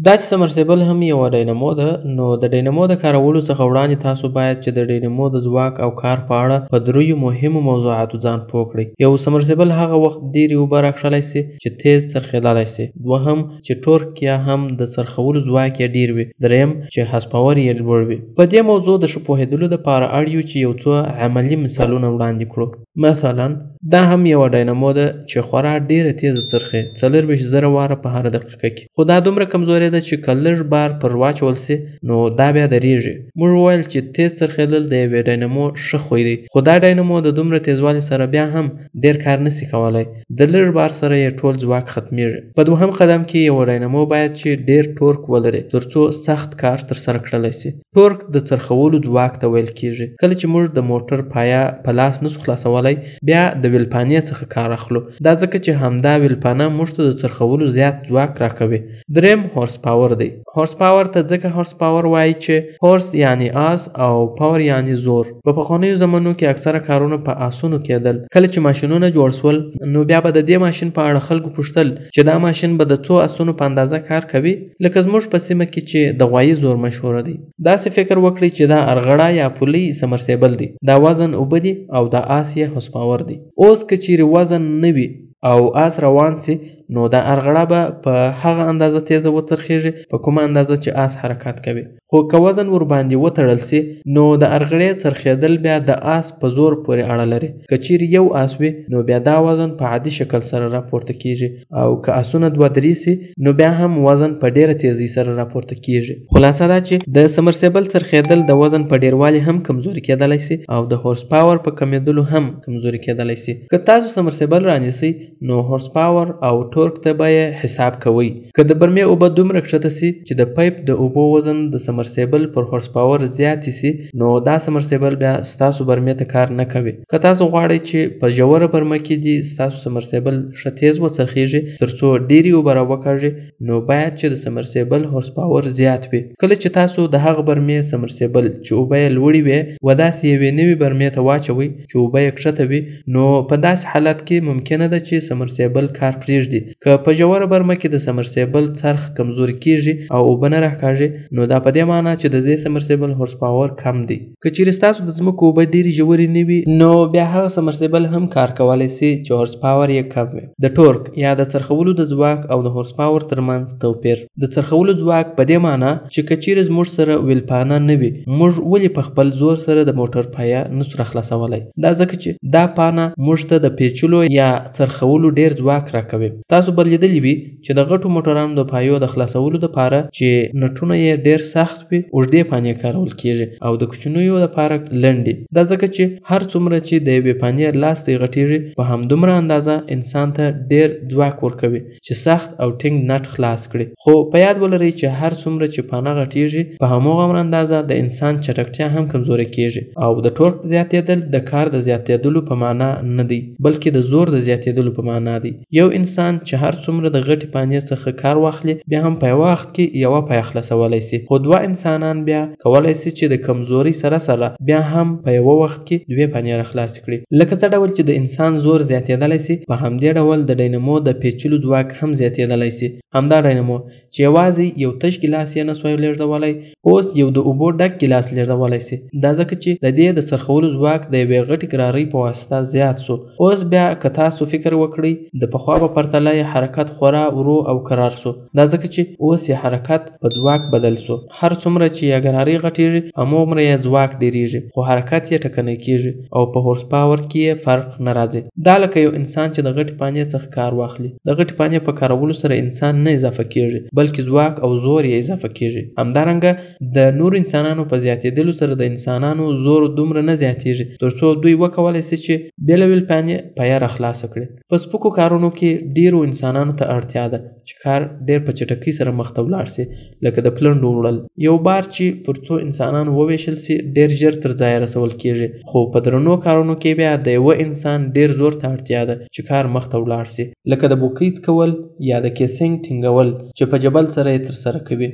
دا چې سمرسیبل هم یوه ډاینامو ده، نو د ډاینامو د کارولو څخه وړاندې تاسو باید چې د ډاینامو د ځواک او کار په اړه په دریو مهمو موضوعاتو ځان پوه کړئ. یو، سمرسیبل هغه وخت ډېرې اوبه راکښلی سي چې تیز څرخېدلی سي. دوهم، چې ټورک یا هم د څرخولو ځواک یې ډېر وي. دریم، چې هارس پاور یې لوړ وي. په دې موضوع د ښه پوهېدلو دپاره اړ یو چې یو څو عملي مثالونه وړاندې کړو. مثلا دا هم یوه ډاینامو ده چې خورا ډېره تیزه څرخي 40,000 واره په هره دقیقه کې. خو دا دومره کمزورې ده چې که لږ بار پر واچول سي نو دا بیا درېږي. موږ وویل چې تیز څرخېدل د یوې ډاینامو ښه خوی دی، خو دا ډاینامو د دومره تیزوالي سره بیا هم ډېر کار نسي کولی. د لږ بار سره یې ټول ځواک ختمیږي. په دوهم قدم کې یوه ډاینامو باید چې ډېر ټورک ولري ترڅو سخت کار ترسره کړلی سي. ټورک د څرخولو ځواک ته ویل کېږي. کله چې موږ د موټر پایه په لاس نسو خلاصولی بیا د ویلپانې څخه کار اخلو. دا ځکه چې همدا ویلپانه موږ ته د څرخولو زیات ځواک راکوي. دریم، هورس پاور دی. هورس پاور ته ځکه هورس پاور وایي چې هورس یعنی آس او پاور یعنی زور. په پخوانیو زمانو کې اکثره کارونه په آسونو کېدل. کله چې ماشینونه جوړ سول نو بیا به د دې ماشین په اړه خلکو پوښتل چې دا ماشین به د څو آسونو په اندازه کار کوي. لکه زموږ په سیمه کې چې د غوایي زور مشهوره دی. داسې فکر وکړئ چې دا ارغړه یا پولۍ سمرسیبل دی. دا وزن اوبه دي او دا آس یې هورس پاور دی. اوس که چیرې وزن نه وي او آس روان سي نو دا ارغړه به په هغه اندازه تیزه وڅرخیږي په کومه اندازه چې آس حرکت کوي. خو که وزن ور باندې وتړل سي نو د ارغړې څرخېدل بیا د آس په زور پورې اړه لري. که چیرې یو آس وي نو بیا دا وزن په عادي شکل سره راپورته کیږي او که آسونه دوه درې سي نو بیا هم وزن په ډیره تیزی سره راپورته کیږي. خلاصه دا چې د سمرسیبل څرخېدل د وزن په ډیروالي هم کمزوري کېدلی سي او د هورس پاور په کمیدلو هم کمزوري کېدلی سي. که تاسو سمرسیبل رانیسئ نو هورس پاور او ټورک ته به یې حساب کوئ. که د برمې اوبه دومره کښته سي چې د پایپ د اوبو وزن د سمرسیبل پر هورس پاور زیاتې سي نو دا سمرسیبل بیا ستاسو برمې ته کار نه کوي. که تاسو غواړئ چې په ژوره برمه کې دي ستاسو سمرسیبل ښه تیز وڅرخیږي ترڅو ډېرې اوبه راوکاږي نو باید چې د سمرسیبل هورس پاور زیات وي. کله چې تاسو د هغه برمې سمرسیبل چې اوبه یې لوړې وي و داسې یوې نوې برمې ته واچوئ چې اوبه یې کښته وي نو په داسې حالت کې ممکنه ده چې سمرسیبل کار پرېږدي. که په ژوره برمه کې د سمرسیبل څرخ کمزوري کیږي او اوبه نه راکاږي نو دا په دې معنی چې د دې سمرسیبل هورس پاور کم دی. که چیرې ستاسو د ځمکو اوبه ډېرې ژورې نه وي نو بیا هغه سمرسیبل هم کار کولی سي چې هورس پاور یې کم وي. د ټورک یا د څرخولو د ځواک او د هورس پاور ترمنځ توپیر. د څرخولو ځواک په دې معنی چې که چیرې زموږ سره ویلپانه نه وي موږ ولې په خپل زور سره د موټر پایه نسو راخلاصولی. دا ځکه چې دا پانه موږ ته د پیچلو یا څرخولو ډېر ځواک راکوي. تاسو به لیدلی وي چې د غټو موټرانو د پایو د خلاصولو لپاره چې نټونه یې ډېر سخت وي اوږدې پانې کارول کېږي او د کوچنیو لپاره لنډې. دا ځکه چې هر څومره چې د یوې پانې لاستۍ غټېږي په همدومره اندازه انسان ته ډېر ځواک ورکوي چې سخت او ټینګ نټ خلاص کړي. خو په یاد ولرئ چې هر څومره چې پانه غټېږي په هماغومره اندازه د انسان چټکتیا هم کمزورې کېږي او د ټورک زیاتېدل د کار د زیاتېدلو په معنا نه دی بلکې د زور د زیاتېدلو په معنا دی. یو انسان چې هر څومره د غټې پانې څخه کار واخلي بیا هم په یو وخت کې یوه پایه خلاصولی سي. خو دوه انسانان بیا کولی سي چې د کمزورۍ سره سره بیا هم په یوه وخت کې دوې پانې راخلاصې کړي. لکه څه ډول چې د انسان زور زیاتېدلی سي په همدې ډول د ډاینامو د پیچلو ځواک هم زیاتېدلی سي. همدا ډاینامو چې یوازې یو تش ګیلاس یې نسوی لېږدولی اوس یو د اوبو ډک ګیلاس لېږدولی سي. دا ځکه چې د دې د څرخولو ځواک د یوې غټې ګرارۍ په واسطه زیات سو. اوس بیا که تاسو فکر وکړئ د پخوا په پرتله یې حرکت خورا ورو او کرار سو. دا ځکه چې اوس یې حرکت په ځواک بدل سو. هر څومره چې یې ګرارۍ غټېږي همومره یې ځواک ډېرېږي خو حرکت یې ټکنی کېږي او په هورس پاور کې یې فرق نه راځي. دا لکه یو انسان چې د غټې پانې څخه کار واخلي. د غټې پانې په کارولو سره انسان نه اضافه کېږي بلکې ځواک او زور یې اضافه کېږي. همدارنګه د نورو انسانانو په زیاتېدلو سره د انسانانو زور دومره نه زیاتېږي ترڅو دوی وکولی سي چې بېله ویلپانې پایه راخلاصه کړي. په سپکو کارونو کې ډېرو انسانانو ته اړتیا ده چې کار ډېر په چټکۍ سره مخ ته ولاړ سي. لکه د پلنډو وړل. یو بار چې پر څو انسانانو وویشل سي ډېر ژر تر ځایه رسول کېږي خو په درنو کارونو کې بیا د یوه انسان ډېر زور ته اړتیا ده چې کار مخ ته ولاړ سي. لکه د بوکۍ څکول یا د کیسنګ ټینګول چې په جبل سره یې ترسره کوي.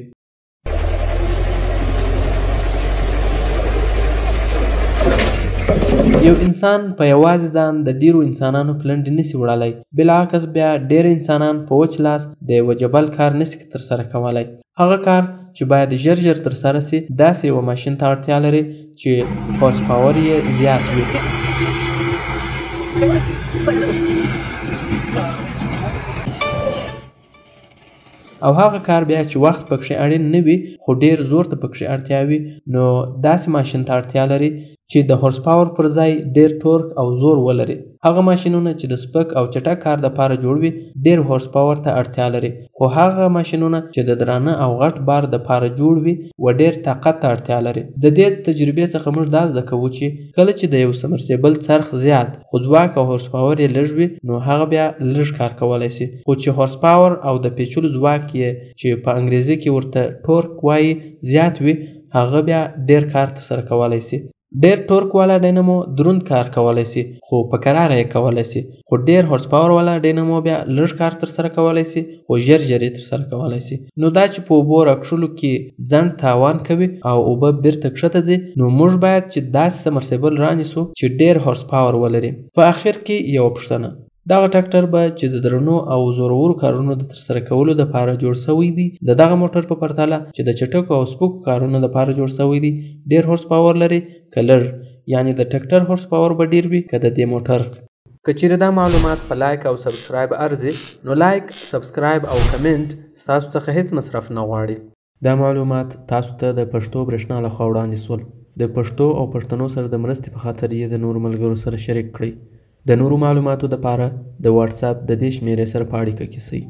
یو انسان په یوازې ځان د ډیرو انسانانو پلنډې نسی وړلی. بالعکس بیا ډیر انسانان په وچ لاس د یوه جبل کار نسی ترسره کولی. هغه کار چې باید ژر ژر ترسره سي داسې یوه ماشین ته اړتیا لري چې هورس پاور یې زیات وي. او هغه کار بیا چې وخت پکښې اړین نه وي خو ډیر زور ته پکښې اړتیا وي نو داسې ماشین ته اړتیا لري چې د هورس پاور پر ځای ډیر ټورک او زور ولري. هغه ماشینونه چې د سپک او چټک کار دپاره جوړ وي ډیر هورس پاور ته اړتیا لري خو هغه ماشینونه چې د درانه او غټ بار دپاره جوړ وي و ډیر طاقت ته اړتیا لري. د دې تجربې څخه موږ دا زده کوو چې کله چې د یو سمرسیبل څرخ زیات خو ځواک او هورس پاور یې لږ وي نو هغه بیا لږ کار کولی سي خو چې هورس پاور او د پیچلو ځواک یې چې په انګریزي کې ورته ټورک وایي زیات وي هغه بیا ډیر کار ترسره کولی سي. ډیر ټورک والا ډینامو دروند کار کولی سي خو په کراره یې کولی سي خو ډیر هورس پاور والا ډینامو بیا لږ کار ترسره کولی سي خو ژر ژر یې ترسره کولی سي. نو دا چې په اوبو راکښلو کې ځنډ تاوان کوي او اوبه بیرته کښته ځي نو موږ باید چې داسې سمرسیبل رانیسو چې ډیر هورس پاور ولري. په اخر کې یوه پوښتنه دغه ټاکټر به چې د درنو او زورورو کارونو د ترسره کولو دپاره جوړ سوی دی د دغه موټر په پرتله چې د چټکو او سپکو کارونو دپاره جوړ سوی دی ډیر هورس پاور لري که لږ یعنی د ټاکټر هورس پاور به ډیر وي که د دې موټر. که چیرې دا معلومات په لایک او سبسکرایب ارزي نو لایک سبسکرایب او کمنټ ستاسو څخه هیڅ مصرف نه غواړي. دا معلومات تاسو ته د پښتو برېښنا لخوا وړاندې سول. د پښتو او پښتنو سره د مرستې په خاطر یې د نورو ملګرو سره شریک کړئ. د نورو معلوماتو دپاره د واتساپ د دې شمیرې سره په اړیکه کې سئ.